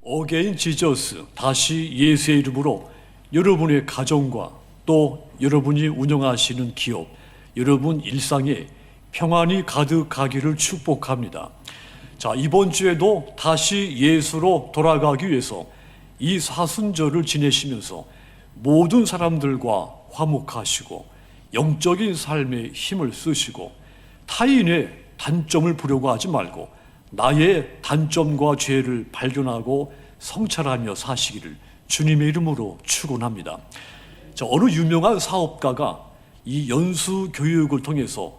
어게인 지저스, 다시 예수의 이름으로 여러분의 가정과 또 여러분이 운영하시는 기업, 여러분 일상에 평안이 가득하기를 축복합니다. 자, 이번 주에도 다시 예수로 돌아가기 위해서 이 사순절을 지내시면서 모든 사람들과 화목하시고 영적인 삶에 힘을 쓰시고 타인의 단점을 보려고 하지 말고 나의 단점과 죄를 발견하고 성찰하며 사시기를 주님의 이름으로 축원합니다. 자, 어느 유명한 사업가가 이 연수 교육을 통해서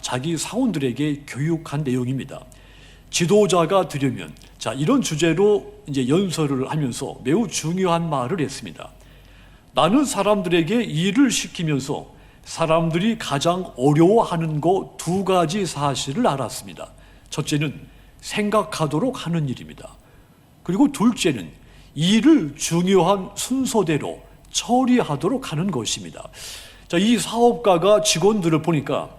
자기 사원들에게 교육한 내용입니다. 지도자가 되려면, 자, 이런 주제로 이제 연설을 하면서 매우 중요한 말을 했습니다. 나는 사람들에게 일을 시키면서 사람들이 가장 어려워하는 거 두 가지 사실을 알았습니다. 첫째는 생각하도록 하는 일입니다. 그리고 둘째는 일을 중요한 순서대로 처리하도록 하는 것입니다. 자, 이 사업가가 직원들을 보니까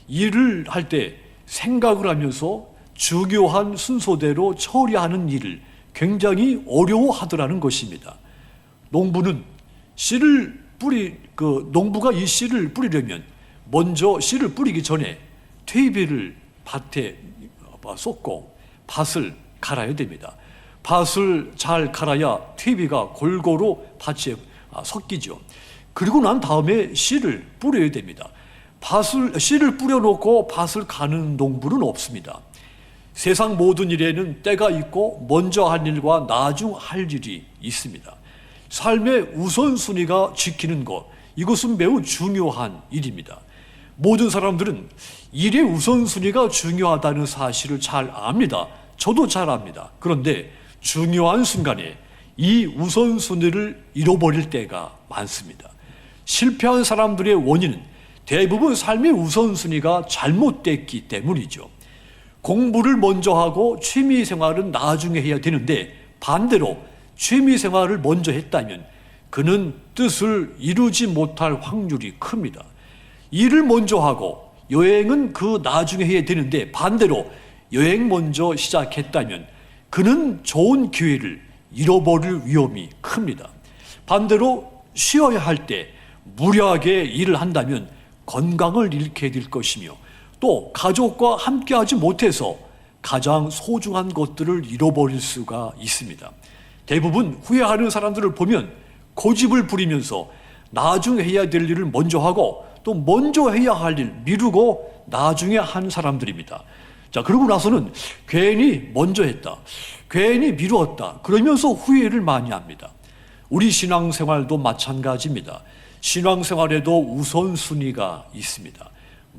일을 할 때 생각을 하면서 중요한 순서대로 처리하는 일을 굉장히 어려워하더라는 것입니다. 농부는 농부가 이 씨를 뿌리려면 먼저 씨를 뿌리기 전에 퇴비를 밭에 쏟고 밭을 갈아야 됩니다. 밭을 잘 갈아야 퇴비가 골고루 밭에 섞이죠. 그리고 난 다음에 씨를 뿌려야 됩니다. 씨를 뿌려놓고 밭을 가는 농부는 없습니다. 세상 모든 일에는 때가 있고 먼저 할 일과 나중 할 일이 있습니다. 삶의 우선순위가 지키는 것, 이것은 매우 중요한 일입니다. 모든 사람들은 일의 우선순위가 중요하다는 사실을 잘 압니다. 저도 잘 압니다. 그런데 중요한 순간에 이 우선순위를 잃어버릴 때가 많습니다. 실패한 사람들의 원인은 대부분 삶의 우선순위가 잘못됐기 때문이죠. 공부를 먼저 하고 취미 생활은 나중에 해야 되는데 반대로 취미 생활을 먼저 했다면 그는 뜻을 이루지 못할 확률이 큽니다. 일을 먼저 하고 여행은 그 나중에 해야 되는데 반대로 여행 먼저 시작했다면 그는 좋은 기회를 잃어버릴 위험이 큽니다. 반대로 쉬어야 할 때 무리하게 일을 한다면 건강을 잃게 될 것이며 또 가족과 함께하지 못해서 가장 소중한 것들을 잃어버릴 수가 있습니다. 대부분 후회하는 사람들을 보면 고집을 부리면서 나중에 해야 될 일을 먼저 하고 또 먼저 해야 할 일 미루고 나중에 한 사람들입니다. 자, 그러고 나서는 괜히 먼저 했다, 괜히 미루었다 그러면서 후회를 많이 합니다. 우리 신앙생활도 마찬가지입니다. 신앙생활에도 우선순위가 있습니다.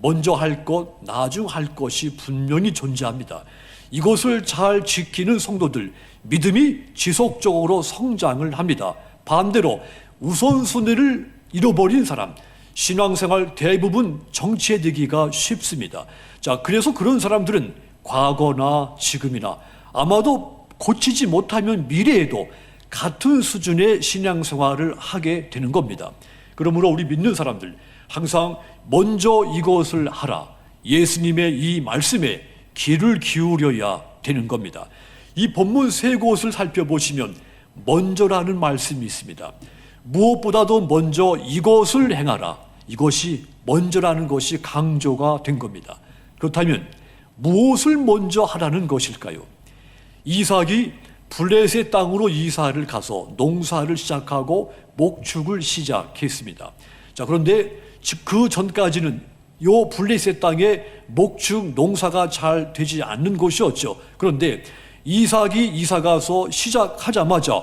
먼저 할 것, 나중 할 것이 분명히 존재합니다. 이것을 잘 지키는 성도들, 믿음이 지속적으로 성장을 합니다. 반대로 우선순위를 잃어버린 사람, 신앙생활 대부분 정체되기가 쉽습니다. 자, 그래서 그런 사람들은 과거나 지금이나 아마도 고치지 못하면 미래에도 같은 수준의 신앙생활을 하게 되는 겁니다. 그러므로 우리 믿는 사람들 항상 먼저 이것을 하라, 예수님의 이 말씀에 귀를 기울여야 되는 겁니다. 이 본문 세 곳을 살펴보시면 먼저라는 말씀이 있습니다. 무엇보다도 먼저 이것을 행하라, 이것이 먼저라는 것이 강조가 된 겁니다. 그렇다면 무엇을 먼저 하라는 것일까요? 이삭이 블레셋 땅으로 이사를 가서 농사를 시작하고 목축을 시작했습니다. 자, 그런데 그 전까지는 요 블레셋 땅에 목축 농사가 잘 되지 않는 곳이었죠. 그런데 이삭이 이사 가서 시작하자마자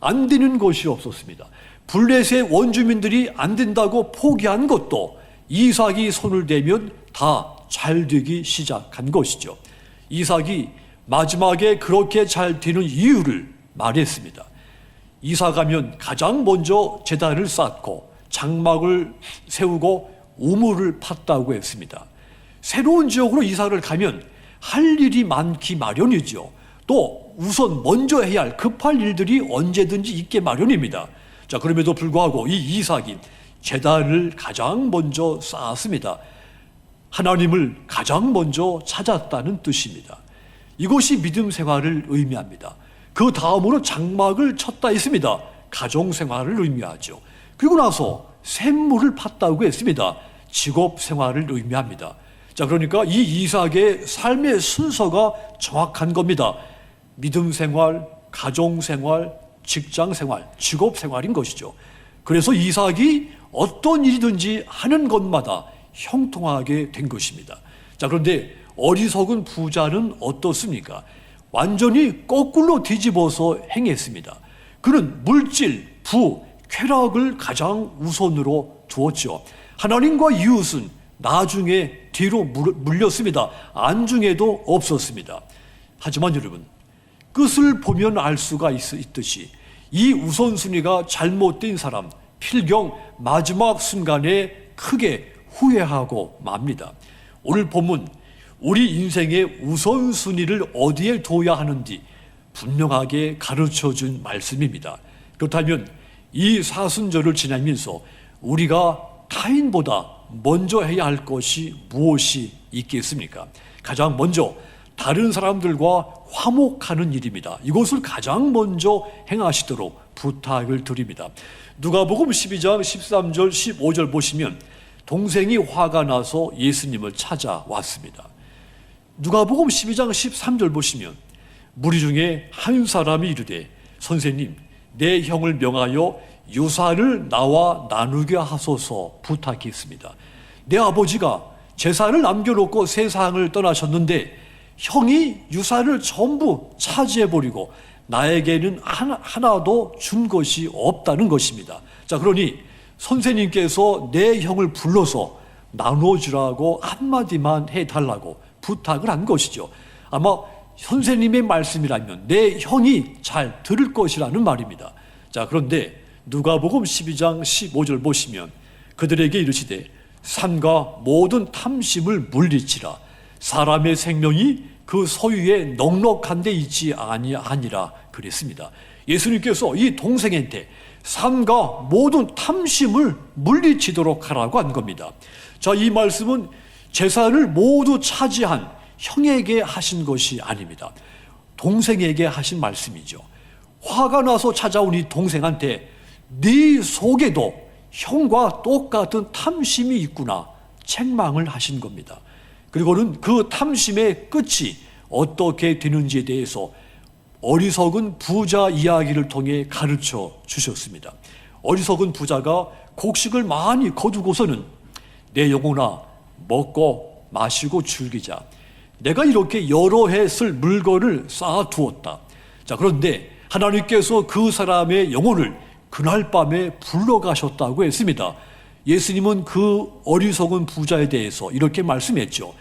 안 되는 것이 없었습니다. 블레셋 원주민들이 안 된다고 포기한 것도 이삭이 손을 대면 다 잘 되기 시작한 것이죠. 이삭이 마지막에 그렇게 잘 되는 이유를 말했습니다. 이사 가면 가장 먼저 제단을 쌓고 장막을 세우고 우물을 팠다고 했습니다. 새로운 지역으로 이사를 가면 할 일이 많기 마련이죠. 또 우선 먼저 해야 할 급할 일들이 언제든지 있게 마련입니다. 자, 그럼에도 불구하고 이 이삭이 제단을 가장 먼저 쌓았습니다. 하나님을 가장 먼저 찾았다는 뜻입니다. 이것이 믿음 생활을 의미합니다. 그 다음으로 장막을 쳤다 했습니다. 가정생활을 의미하죠. 그리고 나서 샘물을 팠다고 했습니다. 직업생활을 의미합니다. 자, 그러니까 이 이삭의 삶의 순서가 정확한 겁니다. 믿음생활, 가정생활, 직장생활, 직업생활인 것이죠. 그래서 이삭이 어떤 일이든지 하는 것마다 형통하게 된 것입니다. 자, 그런데 어리석은 부자는 어떻습니까? 완전히 거꾸로 뒤집어서 행했습니다. 그는 물질, 부, 쾌락을 가장 우선으로 두었죠. 하나님과 이웃은 나중에 뒤로 물렸습니다. 안중에도 없었습니다. 하지만 여러분, 끝을 보면 알 수가 있듯이 이 우선순위가 잘못된 사람, 필경 마지막 순간에 크게 후회하고 맙니다. 오늘 본문, 우리 인생의 우선순위를 어디에 둬야 하는지 분명하게 가르쳐준 말씀입니다. 그렇다면 이 사순절을 지나면서 우리가 타인보다 먼저 해야 할 것이 무엇이 있겠습니까? 가장 먼저 다른 사람들과 화목하는 일입니다. 이것을 가장 먼저 행하시도록 부탁을 드립니다. 누가복음 12장 13절 15절 보시면 동생이 화가 나서 예수님을 찾아왔습니다. 누가복음 12장 13절 보시면 무리 중에 한 사람이 이르되 선생님, 내 형을 명하여 유산을 나와 나누게 하소서 부탁했습니다. 내 아버지가 재산을 남겨놓고 세상을 떠나셨는데 형이 유산을 전부 차지해버리고 나에게는 하나도 준 것이 없다는 것입니다. 자, 그러니 선생님께서 내 형을 불러서 나눠주라고 한마디만 해달라고 부탁을 한 것이죠. 아마 선생님의 말씀이라면 내 형이 잘 들을 것이라는 말입니다. 자, 그런데 누가복음 12장 15절 보시면 그들에게 이르시되 산과 모든 탐심을 물리치라. 사람의 생명이 그 소유에 넉넉한 데 있지 아니하니라 그랬습니다. 예수님께서 이 동생한테 산과 모든 탐심을 물리치도록 하라고 한 겁니다. 자, 이 말씀은 재산을 모두 차지한 형에게 하신 것이 아닙니다. 동생에게 하신 말씀이죠. 화가 나서 찾아온 이 동생한테 네 속에도 형과 똑같은 탐심이 있구나 책망을 하신 겁니다. 그리고는 그 탐심의 끝이 어떻게 되는지에 대해서 어리석은 부자 이야기를 통해 가르쳐 주셨습니다. 어리석은 부자가 곡식을 많이 거두고서는 내 영혼아 먹고 마시고 즐기자. 내가 이렇게 여러 해 쓸 물건을 쌓아두었다. 자, 그런데 하나님께서 그 사람의 영혼을 그날 밤에 불러가셨다고 했습니다. 예수님은 그 어리석은 부자에 대해서 이렇게 말씀했죠.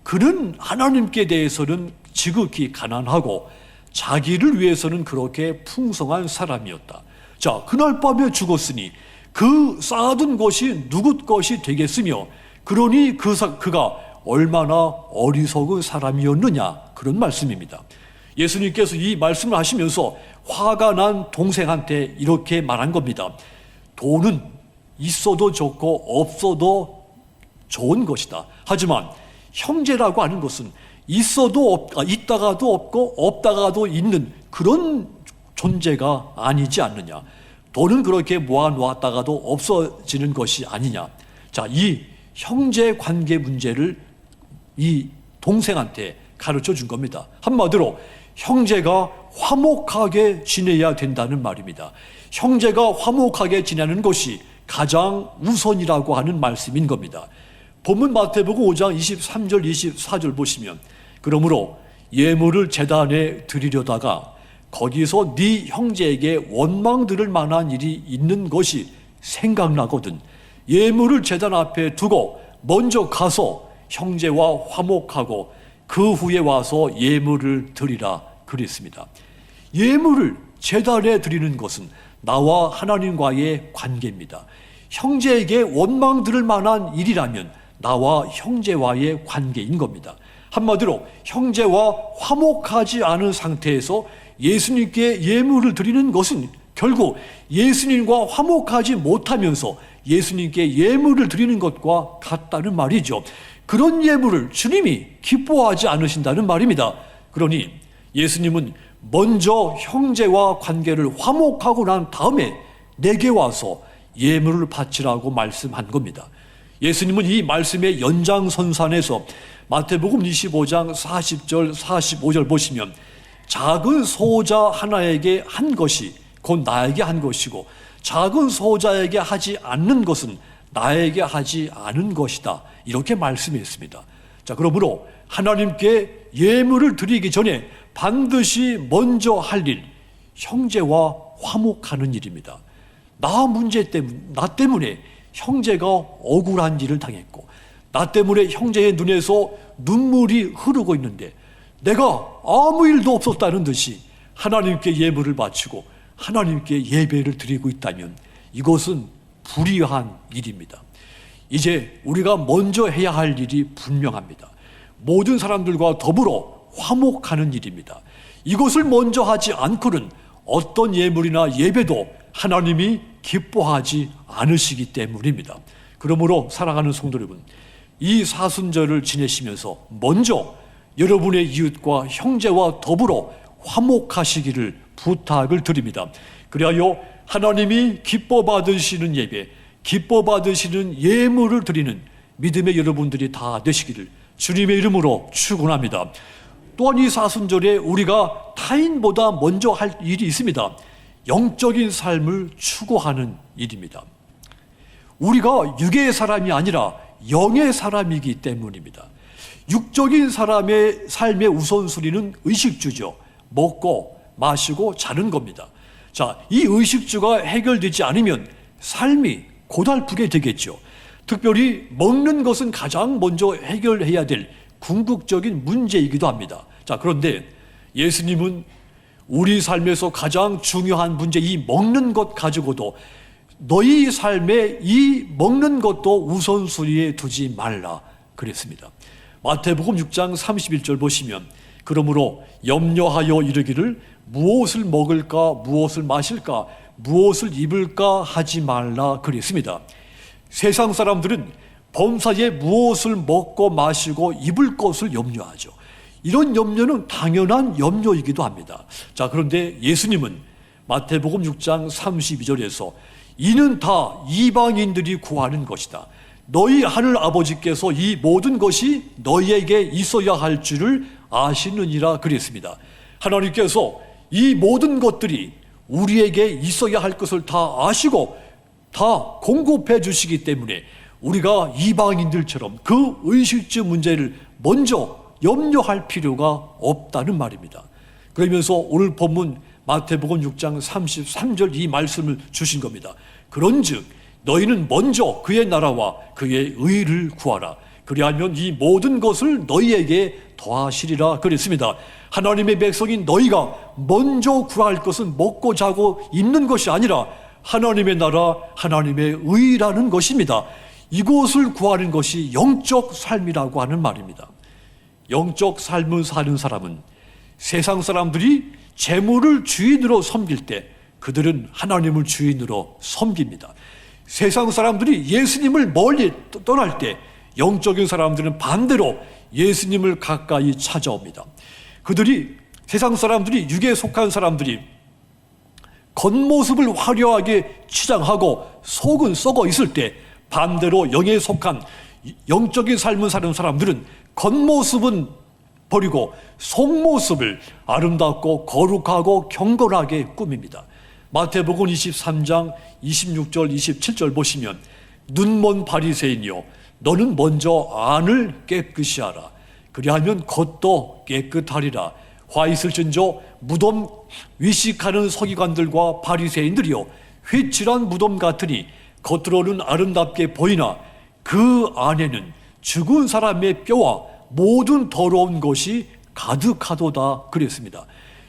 그는 하나님께 대해서는 지극히 가난하고 자기를 위해서는 그렇게 풍성한 사람이었다. 자, 그날 밤에 죽었으니 그 쌓아둔 것이 누구 것이 되겠으며 그러니 그가 얼마나 어리석은 사람이었느냐 그런 말씀입니다. 예수님께서 이 말씀을 하시면서 화가 난 동생한테 이렇게 말한 겁니다. 돈은 있어도 좋고 없어도 좋은 것이다. 하지만 형제라고 하는 것은 있다가도 없고 없다가도 있는 그런 존재가 아니지 않느냐. 돈은 그렇게 모아놓았다가도 없어지는 것이 아니냐. 자, 이 형제 관계 문제를 이 동생한테 가르쳐 준 겁니다. 한마디로 형제가 화목하게 지내야 된다는 말입니다. 형제가 화목하게 지내는 것이 가장 우선이라고 하는 말씀인 겁니다. 본문 마태복음 5장 23절 24절 보시면 그러므로 예물을 제단에 드리려다가 거기서 네 형제에게 원망 들을 만한 일이 있는 것이 생각나거든 예물을 제단 앞에 두고 먼저 가서 형제와 화목하고 그 후에 와서 예물을 드리라 그랬습니다. 예물을 제단에 드리는 것은 나와 하나님과의 관계입니다. 형제에게 원망 들을 만한 일이라면 나와 형제와의 관계인 겁니다. 한마디로 형제와 화목하지 않은 상태에서 예수님께 예물을 드리는 것은 결국 예수님과 화목하지 못하면서 예수님께 예물을 드리는 것과 같다는 말이죠. 그런 예물을 주님이 기뻐하지 않으신다는 말입니다. 그러니 예수님은 먼저 형제와 관계를 화목하고 난 다음에 내게 와서 예물을 바치라고 말씀한 겁니다. 예수님은 이 말씀의 연장선상에서 마태복음 25장 40절 45절 보시면 작은 소자 하나에게 한 것이 곧 나에게 한 것이고 작은 소자에게 하지 않는 것은 나에게 하지 않은 것이다, 이렇게 말씀했습니다. 자, 그러므로 하나님께 예물을 드리기 전에 반드시 먼저 할 일, 형제와 화목하는 일입니다. 나 때문에 형제가 억울한 일을 당했고, 나 때문에 형제의 눈에서 눈물이 흐르고 있는데 내가 아무 일도 없었다는 듯이 하나님께 예물을 바치고 하나님께 예배를 드리고 있다면 이것은 불의한 일입니다. 이제 우리가 먼저 해야 할 일이 분명합니다. 모든 사람들과 더불어 화목하는 일입니다. 이것을 먼저 하지 않고는 어떤 예물이나 예배도 하나님이 기뻐하지 않으시기 때문입니다. 그러므로 사랑하는 성도 여러분, 이 사순절을 지내시면서 먼저 여러분의 이웃과 형제와 더불어 화목하시기를 부탁을 드립니다. 그리하여 하나님이 기뻐 받으시는 예배, 기뻐 받으시는 예물을 드리는 믿음의 여러분들이 다 되시기를 주님의 이름으로 축원합니다. 또한 이 사순절에 우리가 타인보다 먼저 할 일이 있습니다. 영적인 삶을 추구하는 일입니다. 우리가 육의 사람이 아니라 영의 사람이기 때문입니다. 육적인 사람의 삶의 우선순위는 의식주죠. 먹고 마시고 자는 겁니다. 자, 이 의식주가 해결되지 않으면 삶이 고달프게 되겠죠. 특별히 먹는 것은 가장 먼저 해결해야 될 궁극적인 문제이기도 합니다. 자, 그런데 예수님은 우리 삶에서 가장 중요한 문제, 이 먹는 것 가지고도 너희 삶에 이 먹는 것도 우선순위에 두지 말라 그랬습니다. 마태복음 6장 31절 보시면 그러므로 염려하여 이르기를 무엇을 먹을까 무엇을 마실까 무엇을 입을까 하지 말라 그랬습니다. 세상 사람들은 범사에 무엇을 먹고 마시고 입을 것을 염려하죠. 이런 염려는 당연한 염려이기도 합니다. 자, 그런데 예수님은 마태복음 6장 32절에서 이는 다 이방인들이 구하는 것이다. 너희 하늘 아버지께서 이 모든 것이 너희에게 있어야 할 줄을 아시느니라 그랬습니다. 하나님께서 이 모든 것들이 우리에게 있어야 할 것을 다 아시고 다 공급해 주시기 때문에 우리가 이방인들처럼 그 의식주 문제를 먼저 염려할 필요가 없다는 말입니다. 그러면서 오늘 본문 마태복음 6장 33절 이 말씀을 주신 겁니다. 그런즉 너희는 먼저 그의 나라와 그의 의를 구하라. 그리하면 이 모든 것을 너희에게 더하시리라 그랬습니다. 하나님의 백성인 너희가 먼저 구할 것은 먹고 자고 입는 것이 아니라 하나님의 나라, 하나님의 의라는 것입니다. 이것을 구하는 것이 영적 삶이라고 하는 말입니다. 영적 삶을 사는 사람은 세상 사람들이 재물을 주인으로 섬길 때 그들은 하나님을 주인으로 섬깁니다. 세상 사람들이 예수님을 멀리 떠날 때 영적인 사람들은 반대로 예수님을 가까이 찾아옵니다. 세상 사람들이 육에 속한 사람들이 겉모습을 화려하게 치장하고 속은 썩어 있을 때 반대로 영에 속한 영적인 삶을 사는 사람들은 겉모습은 버리고 속모습을 아름답고 거룩하고 경건하게 꾸밉니다. 마태복음 23장 26절 27절 보시면 눈먼 바리새인이여 너는 먼저 안을 깨끗이 하라. 그리하면 겉도 깨끗하리라. 화 있을진저 무덤 위식하는 서기관들과 바리새인들이여 휘칠한 무덤 같으니 겉으로는 아름답게 보이나 그 안에는 죽은 사람의 뼈와 모든 더러운 것이 가득하도다 그랬습니다.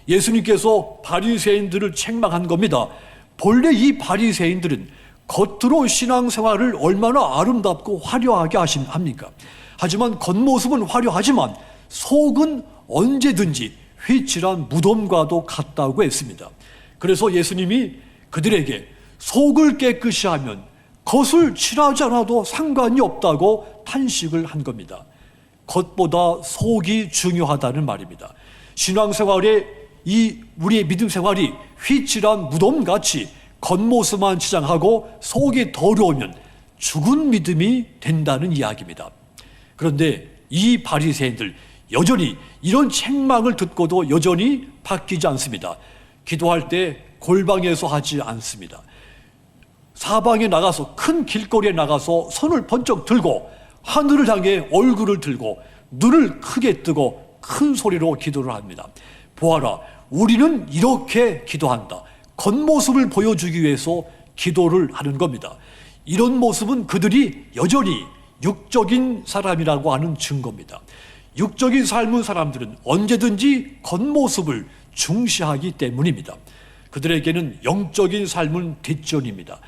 예수님께서 바리새인들을 책망한 겁니다. 본래 이 바리새인들은 겉으로 신앙생활을 얼마나 아름답고 화려하게 합니까? 하지만 겉모습은 화려하지만 속은 언제든지 휘칠한 무덤과도 같다고 했습니다. 그래서 예수님이 그들에게 속을 깨끗이 하면 겉을 칠하지 않아도 상관이 없다고 탄식을 한 겁니다. 겉보다 속이 중요하다는 말입니다. 신앙생활에 이 우리의 믿음 생활이 휘칠한 무덤같이 겉모습만 치장하고 속이 더러우면 죽은 믿음이 된다는 이야기입니다. 그런데 이 바리새인들 여전히 이런 책망을 듣고도 여전히 바뀌지 않습니다. 기도할 때 골방에서 하지 않습니다. 사방에 나가서, 큰 길거리에 나가서 손을 번쩍 들고 하늘을 향해 얼굴을 들고 눈을 크게 뜨고 큰 소리로 기도를 합니다. 보아라, 우리는 이렇게 기도한다. 겉모습을 보여주기 위해서 기도를 하는 겁니다. 이런 모습은 그들이 여전히 육적인 사람이라고 하는 증거입니다. 육적인 삶의 사람들은 언제든지 겉모습을 중시하기 때문입니다. 그들에게는 영적인 삶은 뒷전입니다.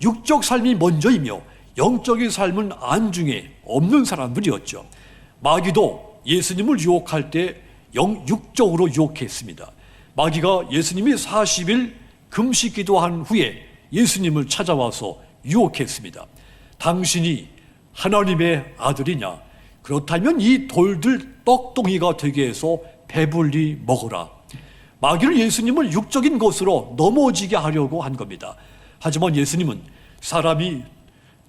육적 삶이 먼저이며 영적인 삶은 안중에 없는 사람들이었죠. 마귀도 예수님을 유혹할 때 육적으로 유혹했습니다. 마귀가 예수님이 40일 금식 기도한 후에 예수님을 찾아와서 유혹했습니다. 당신이 하나님의 아들이냐? 그렇다면 이 돌들 떡동이가 되게 해서 배불리 먹어라. 마귀는 예수님을 육적인 것으로 넘어지게 하려고 한 겁니다. 하지만 예수님은 사람이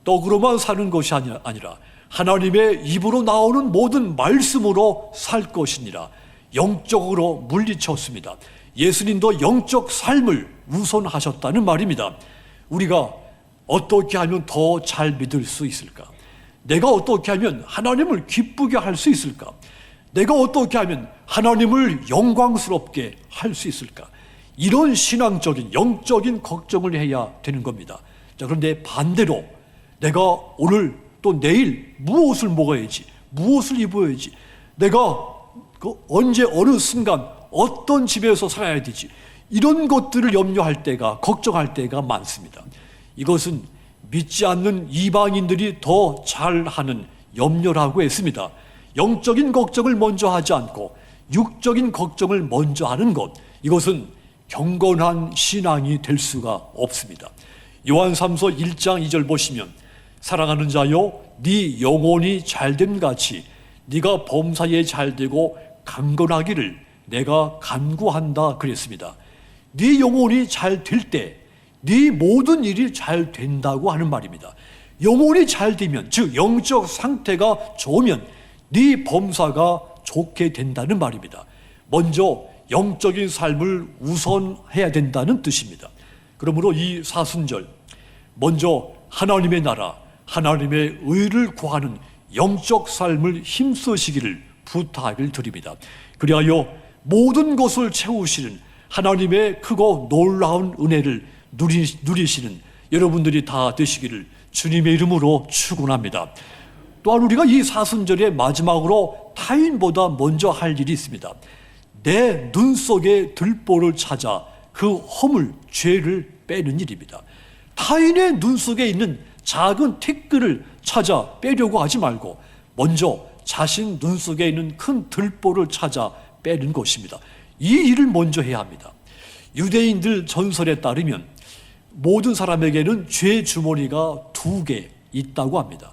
떡으로만 사는 것이 아니라 하나님의 입으로 나오는 모든 말씀으로 살 것이니라 영적으로 물리쳤습니다. 예수님도 영적 삶을 우선하셨다는 말입니다. 우리가 어떻게 하면 더 잘 믿을 수 있을까? 내가 어떻게 하면 하나님을 기쁘게 할 수 있을까? 내가 어떻게 하면 하나님을 영광스럽게 할 수 있을까? 이런 신앙적인 영적인 걱정을 해야 되는 겁니다. 자, 그런데 반대로 내가 오늘 또 내일 무엇을 먹어야지, 무엇을 입어야지, 내가 언제 어느 순간 어떤 집에서 살아야 되지, 이런 것들을 염려할 때가, 걱정할 때가 많습니다. 이것은 믿지 않는 이방인들이 더 잘하는 염려라고 했습니다. 영적인 걱정을 먼저 하지 않고 육적인 걱정을 먼저 하는 것, 이것은 경건한 신앙이 될 수가 없습니다. 요한 3서 1장 2절 보시면 사랑하는 자여 네 영혼이 잘됨 같이 네가 범사에 잘되고 강건하기를 내가 간구한다 그랬습니다. 네 영혼이 잘 될 때 네 모든 일이 잘 된다고 하는 말입니다. 영혼이 잘 되면, 즉 영적 상태가 좋으면 네 범사가 좋게 된다는 말입니다. 먼저 영적인 삶을 우선해야 된다는 뜻입니다. 그러므로 이 사순절, 먼저 하나님의 나라, 하나님의 의를 구하는 영적 삶을 힘쓰시기를 부탁을 드립니다. 그리하여 모든 것을 채우시는 하나님의 크고 놀라운 은혜를 누리시는 여러분들이 다 되시기를 주님의 이름으로 축원합니다. 또한 우리가 이 사순절의 마지막으로 타인보다 먼저 할 일이 있습니다. 내 눈 속에 들보를 찾아 그 허물, 죄를 빼는 일입니다. 타인의 눈 속에 있는 작은 티끌을 찾아 빼려고 하지 말고 먼저 자신 눈 속에 있는 큰 들보를 찾아 빼는 것입니다. 이 일을 먼저 해야 합니다. 유대인들 전설에 따르면 모든 사람에게는 죄 주머니가 2개 있다고 합니다.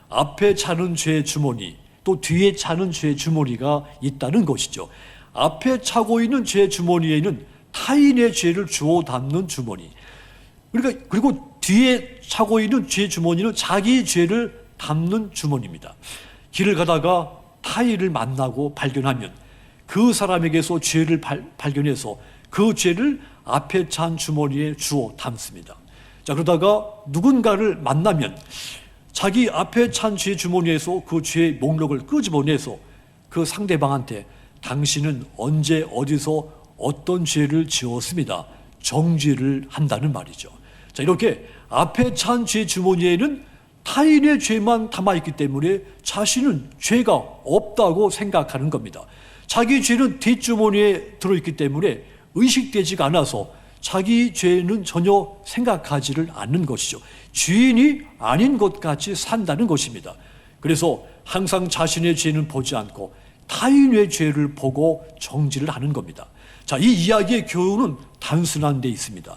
앞에 차는 죄 주머니, 또 뒤에 차는 죄 주머니가 있다는 것이죠. 앞에 차고 있는 죄 주머니에는 타인의 죄를 주워 담는 주머니, 그리고 뒤에 차고 있는 죄 주머니는 자기 죄를 담는 주머니입니다. 길을 가다가 타인을 만나고 발견하면 그 사람에게서 죄를 발견해서 그 죄를 앞에 찬 주머니에 주워 담습니다. 자, 그러다가 누군가를 만나면 자기 앞에 찬 죄 주머니에서 그 죄의 목록을 끄집어내서 그 상대방한테 당신은 언제 어디서 어떤 죄를 지었습니다, 정죄를 한다는 말이죠. 자, 이렇게 앞에 찬 죄 주머니에는 타인의 죄만 담아있기 때문에 자신은 죄가 없다고 생각하는 겁니다. 자기 죄는 뒷주머니에 들어있기 때문에 의식되지가 않아서 자기 죄는 전혀 생각하지를 않는 것이죠. 죄인이 아닌 것 같이 산다는 것입니다. 그래서 항상 자신의 죄는 보지 않고 타인의 죄를 보고 정죄를 하는 겁니다. 자, 이 이야기의 교훈은 단순한 데 있습니다.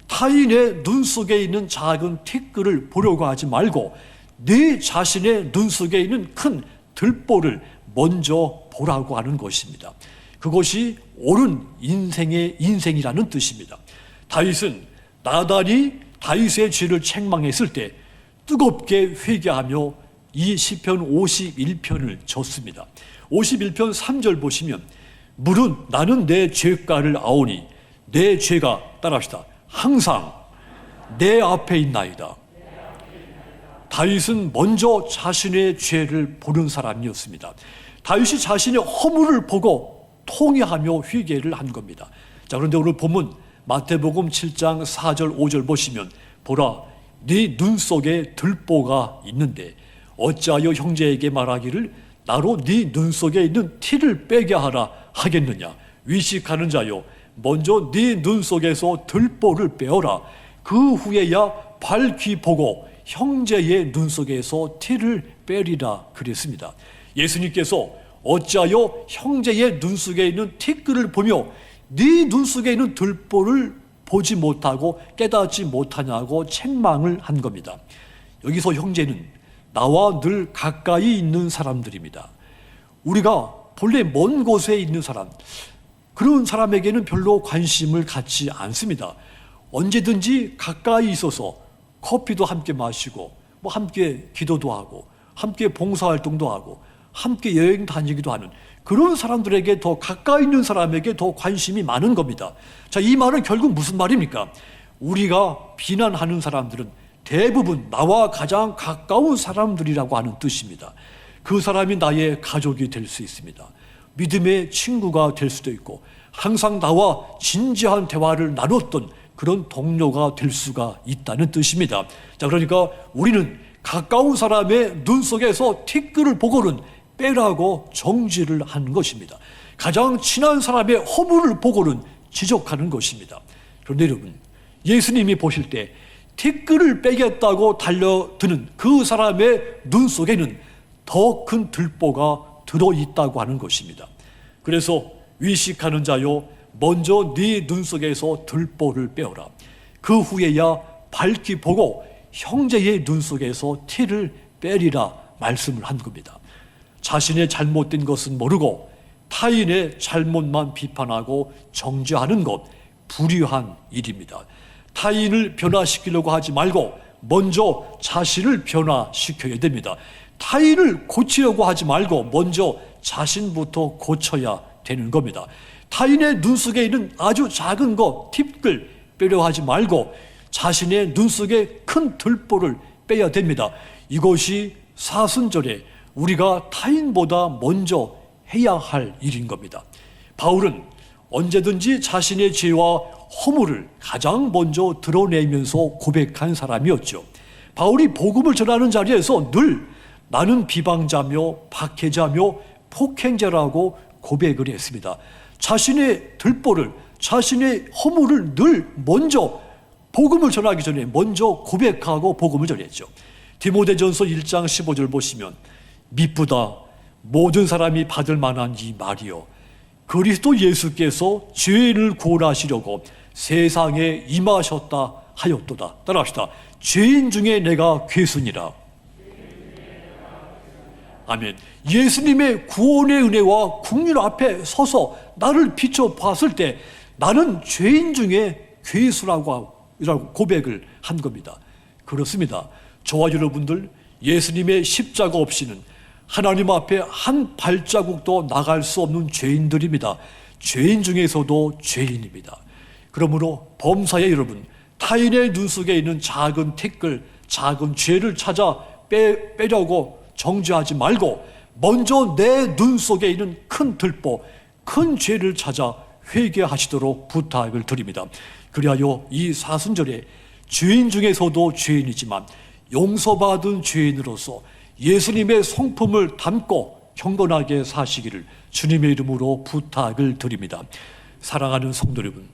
타인의 눈 속에 있는 작은 티끌을 보려고 하지 말고 내 자신의 눈 속에 있는 큰 들보를 먼저 보라고 하는 것입니다. 그것이 옳은 인생이라는 뜻입니다. 다윗은 나단이 다윗의 죄를 책망했을 때 뜨겁게 회개하며 이 시편 51편을 졌습니다. 51편 3절 보시면 물은 나는 내 죄가를 아오니 내 죄가 따라합시다. 항상 내 앞에 있나이다. 다윗은 먼저 자신의 죄를 보는 사람이었습니다. 다윗이 자신의 허물을 보고 통회하며 회개를 한 겁니다. 자, 그런데 오늘 본문 마태복음 7장 4절 5절 보시면 보라 네 눈 속에 들보가 있는데 어찌하여 형제에게 말하기를 나로 네 눈 속에 있는 티를 빼게 하라 하겠느냐. 위식하는 자요 먼저 네 눈 속에서 들보를 빼어라. 그 후에야 밝히 보고 형제의 눈 속에서 티를 빼리라 그랬습니다. 예수님께서 어찌하여 형제의 눈 속에 있는 티끌을 보며 네 눈 속에 있는 들보를 보지 못하고 깨닫지 못하냐고 책망을 한 겁니다. 여기서 형제는 나와 늘 가까이 있는 사람들입니다. 우리가 본래 먼 곳에 있는 사람, 그런 사람에게는 별로 관심을 갖지 않습니다. 언제든지 가까이 있어서 커피도 함께 마시고 뭐 함께 기도도 하고 함께 봉사활동도 하고 함께 여행 다니기도 하는 그런 사람들에게 더 가까이 있는 사람에게 더 관심이 많은 겁니다. 자, 이 말은 결국 무슨 말입니까? 우리가 비난하는 사람들은 대부분 나와 가장 가까운 사람들이라고 하는 뜻입니다. 그 사람이 나의 가족이 될 수 있습니다. 믿음의 친구가 될 수도 있고 항상 나와 진지한 대화를 나눴던 그런 동료가 될 수가 있다는 뜻입니다. 자, 그러니까 우리는 가까운 사람의 눈 속에서 티끌을 보고는 빼라고 정지를 하는 것입니다. 가장 친한 사람의 허물을 보고는 지적하는 것입니다. 그런데 여러분, 예수님이 보실 때 티끌을 빼겠다고 달려드는 그 사람의 눈 속에는 더 큰 들보가 들어있다고 하는 것입니다. 그래서 위식하는 자요 먼저 네 눈 속에서 들보를 빼어라. 그 후에야 밝히 보고 형제의 눈 속에서 티를 빼리라 말씀을 한 겁니다. 자신의 잘못된 것은 모르고 타인의 잘못만 비판하고 정죄하는 것, 불의한 일입니다. 타인을 변화시키려고 하지 말고 먼저 자신을 변화시켜야 됩니다. 타인을 고치려고 하지 말고 먼저 자신부터 고쳐야 되는 겁니다. 타인의 눈 속에 있는 아주 작은 것, 티끌 빼려 하지 말고 자신의 눈 속에 큰 들보를 빼야 됩니다. 이것이 사순절에 우리가 타인보다 먼저 해야 할 일인 겁니다. 바울은 언제든지 자신의 죄와 허물을 가장 먼저 드러내면서 고백한 사람이었죠. 바울이 복음을 전하는 자리에서 늘 나는 비방자며 박해자며 폭행자라고 고백을 했습니다. 자신의 들보를, 자신의 허물을 늘 먼저 복음을 전하기 전에 먼저 고백하고 복음을 전했죠. 디모데전서 1장 15절 보시면 미쁘다 모든 사람이 받을 만한 이 말이요 그리스도 예수께서 죄인을 구원하시려고 세상에 임하셨다 하였도다. 따라합시다. 죄인 중에 내가 괴순이라. 아멘. 예수님의 구원의 은혜와 국률 앞에 서서 나를 비춰봤을 때 나는 죄인 중에 괴수라고 고백을 한 겁니다. 그렇습니다. 저와 여러분들 예수님의 십자가 없이는 하나님 앞에 한 발자국도 나갈 수 없는 죄인들입니다. 죄인 중에서도 죄인입니다. 그러므로 범사의 여러분, 타인의 눈 속에 있는 작은 티끌, 작은 죄를 찾아 빼려고 정죄하지 말고 먼저 내 눈 속에 있는 큰 들보, 큰 죄를 찾아 회개하시도록 부탁을 드립니다. 그리하여 이 사순절에 죄인 중에서도 죄인이지만 용서받은 죄인으로서 예수님의 성품을 담고 경건하게 사시기를 주님의 이름으로 부탁을 드립니다. 사랑하는 성도 여러분,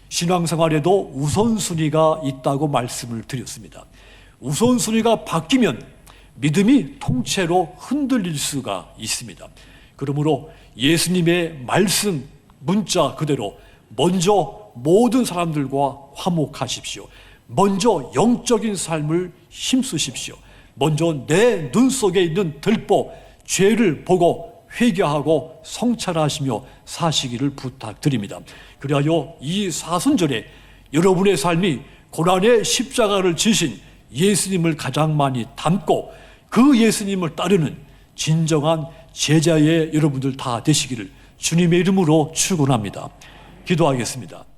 신앙생활에도 우선순위가 있다고 말씀을 드렸습니다. 우선순위가 바뀌면 믿음이 통째로 흔들릴 수가 있습니다. 그러므로 예수님의 말씀 문자 그대로 먼저 모든 사람들과 화목하십시오. 먼저 영적인 삶을 힘쓰십시오. 먼저 내 눈 속에 있는 들보, 죄를 보고 회개하고 성찰하시며 사시기를 부탁드립니다. 그리하여 이 사순절에 여러분의 삶이 고난의 십자가를 지신 예수님을 가장 많이 닮고 그 예수님을 따르는 진정한 제자의 여러분들 다 되시기를 주님의 이름으로 축원합니다. 기도하겠습니다.